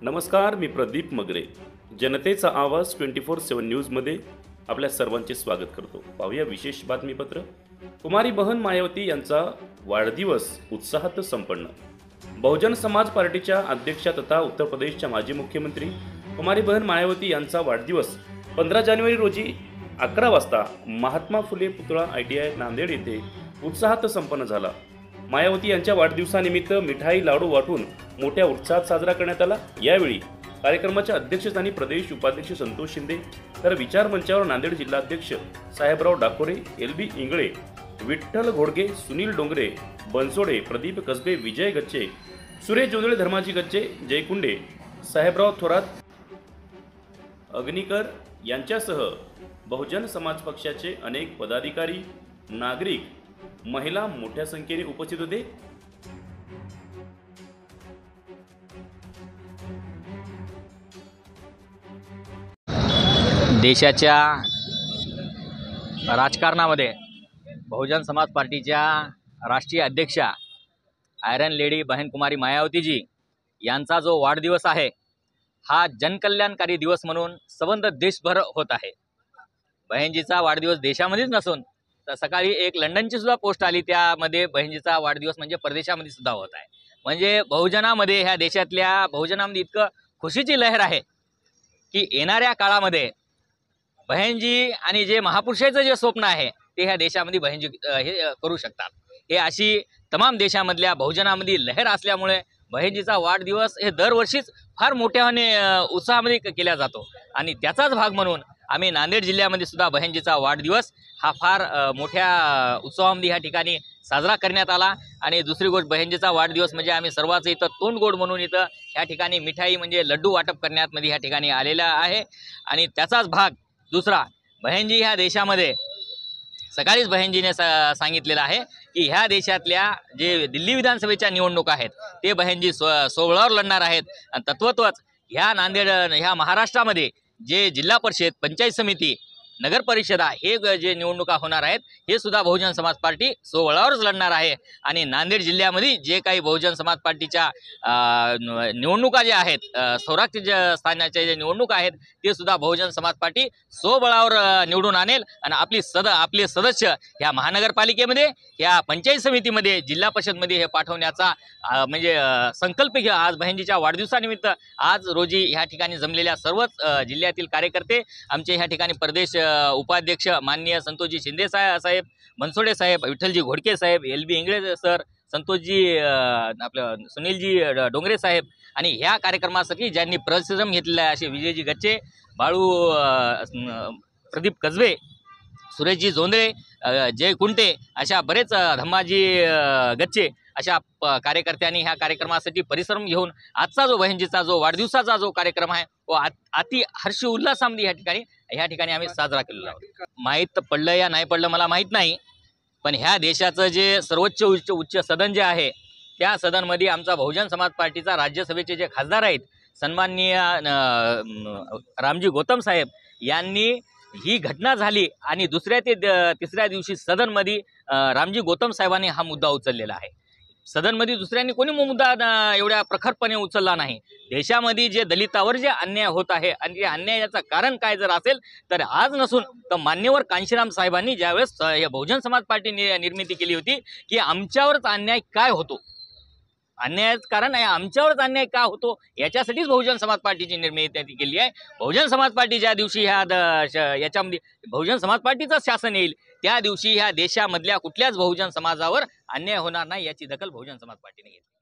नमस्कार, मी प्रदीप मगरे. जनतेचा आवाज 24/7 न्यूजमध्ये आपल्या सर्वांचे स्वागत करतो. पाहूया विशेष बातमीपत्र. कुमारी बहन मायावती यांचा वाढदिवस उत्साहात संपन्न. बहुजन समाज पार्टीच्या अध्यक्षा तथा उत्तर प्रदेशच्या माजी मुख्यमंत्री कुमारी बहन मायावती यांचा वाढदिवस 15 जानेवारी रोजी 11 वाजता महात्मा फुले पुतळा ITI नांदेड येथे उत्साहात संपन्न झाला. मायावती यांच्या वाढदिवसानिमित्त मिठाई लाडू वाटून मोठ्या उत्साहात साजरा करण्यात आला. यावेळी कार्यक्रमाच्या अध्यक्षस्थानी प्रदेश उपाध्यक्ष संतोष शिंदे, तर विचार मंचावर नांदेड जिल्हाध्यक्ष साहेबराव डाकोरे, LB इंगळे, विठ्ठल घोडगे, सुनील डोंगरे, बनसोडे, प्रदीप कसबे, विजय गच्चे, सुरेश जोंधळे, धर्माजी गच्चे, जयकुंडे, साहेबराव थोरात, अग्निकर यांच्यासह बहुजन समाज पक्षाचे अनेक पदाधिकारी, नागरिक, महिला मोठ्या संख्येने उपस्थित होते. देशाच्या राजकारणामध्ये बहुजन समाज पार्टीच्या राष्ट्रीय अध्यक्षा आयरन लेडी बहन कुमारी मायावतीजी यांचा जो वाढदिवस आहे हा जनकल्याणकारी दिवस म्हणून संबंध देशभर होत आहे. बहनजीचा वाढदिवस देशामध्येच नसून तर सकाळी एक लंडनची सुद्धा पोस्ट आली, त्यामध्ये बहनजीचा वाढदिवस म्हणजे परदेशामध्ये सुद्धा होत आहे. म्हणजे बहुजनामध्ये, ह्या देशातल्या बहुजनामध्ये इतकं खुशीची लहर आहे की येणाऱ्या काळामध्ये बहनजी आणि जे महापुरुषाचं जे स्वप्न आहे ते ह्या देशामध्ये बहनजी हे करू शकतात. हे अशी तमाम देशामधल्या बहुजनामध्ये लहर असल्यामुळे बहनजीचा वाढदिवस हे दरवर्षीच फार मोठ्याने उत्साहामध्ये केला जातो आणि त्याचाच भाग म्हणून आम्ही नांदेड जिल्ह्यामध्ये सुद्धा बहनजीचा वाढदिवस हा फार मोठ्या उत्सवामध्ये ह्या ठिकाणी साजरा करण्यात आला. आणि दुसरी गोष्ट, बहनजीचा वाढदिवस म्हणजे आम्ही सर्वांच इथं तोंड गोड म्हणून इथं ह्या ठिकाणी मिठाई म्हणजे लड्डू वाटप करण्यात मध्ये ह्या ठिकाणी आलेला आहे. आणि त्याचाच भाग दुसरा, बहनजी ह्या देशामध्ये सकाळीच बहनजीने सांगितलेलं आहे की ह्या देशातल्या जे दिल्ली विधानसभेच्या निवडणुका आहेत ते बहनजी सोहळ्यावर लढणार आहेत. आणि तत्वतच ह्या नांदेड, ह्या महाराष्ट्रामध्ये जे जिल्हा परिषद, पंचायत समिती, नगर परिषदा हे जे निवडणुका होणार आहेत हे सुद्धा बहुजन समाज पार्टी सोहळ्यावरच लढणार आहे. आणि नांदेड जिल्ह्यामध्ये जे काही बहुजन समाज पार्टीच्या निवडणुका जे आहेत, स्वराज्य स्थानाच्या जे निवडणुका आहेत ते सुद्धा बहुजन समाज पार्टी स्वबळावर निवडून आणेल. आणि आपले सदस्य ह्या महानगरपालिकेमध्ये, ह्या पंचायत समितीमध्ये, जिल्हा परिषदमध्ये हे पाठवण्याचा म्हणजे संकल्प घ्या. आज बहनजीच्या वाढदिवसानिमित्त आज रोजी ह्या ठिकाणी जमलेल्या सर्वच जिल्ह्यातील कार्यकर्ते, आमचे ह्या ठिकाणी प्रदेश उपाध्यक्ष माननीय संतोषजी शिंदे साहेब, मनसोडे साहेब, विठ्ठलजी घोडके साहेब, LB इंगळे सर, संतोषजी आपलं सुनीलजी डोंगरे साहेब, आणि ह्या कार्यक्रमासाठी ज्यांनी परिश्रम घेतलेला आहे असे विजयजी गच्चे, बाळू, प्रदीप कसबे, सुरेशजी जोंधळे, जयकुंटे, अशा बरेच, धम्माजी गच्चे अशा कार्यकर्त्यांनी ह्या कार्यक्रमासाठी परिश्रम घेऊन आजचा जो बहनजीचा जो वाढदिवसाचा जो कार्यक्रम आहे तो अति हर्ष उल्हासामध्ये ह्या ठिकाणी आम्ही साजरा केलेला आहोत. माहीत पडलं या नाही पडलं मला माहीत नाही, पण ह्या देशाचं जे सर्वोच्च उच्च सदन जे आहे त्या सदनमध्ये आमचा बहुजन समाज पार्टीचा राज्यसभेचे जे खासदार आहेत सन्माननीय रामजी गौतम साहेब यांनी ही घटना झाली आणि दुसऱ्या ते तिसऱ्या दिवशी सदनमध्ये रामजी गौतम साहेबांनी हा मुद्दा उचललेला आहे. सदनमध्ये दुसऱ्यांनी कोणी मुद्दा एवढ्या प्रखरपणे उचलला नाही. देशामध्ये जे दलितावर जे अन्याय होत आहे आणि त्या अन्यायाचं कारण काय जर असेल तर आज नसून तर मान्यवर कांशीराम साहेबांनी ज्यावेळेस बहुजन समाज पार्टीने निर्मिती केली होती की आमच्यावरच अन्याय काय होतो, अन्यायाचं कारण आहे आमच्यावरच अन्याय का होतो याच्यासाठीच बहुजन समाज पार्टीची निर्मिती केली आहे. बहुजन समाज पार्टी ज्या दिवशी याच्यामध्ये बहुजन समाज पार्टीचं शासन येईल त्या दिवशी ह्या देशामधल्या कुठल्याच बहुजन समाजावर अन्याय होणार नाही याची दखल बहुजन समाज पार्टीने घेतली.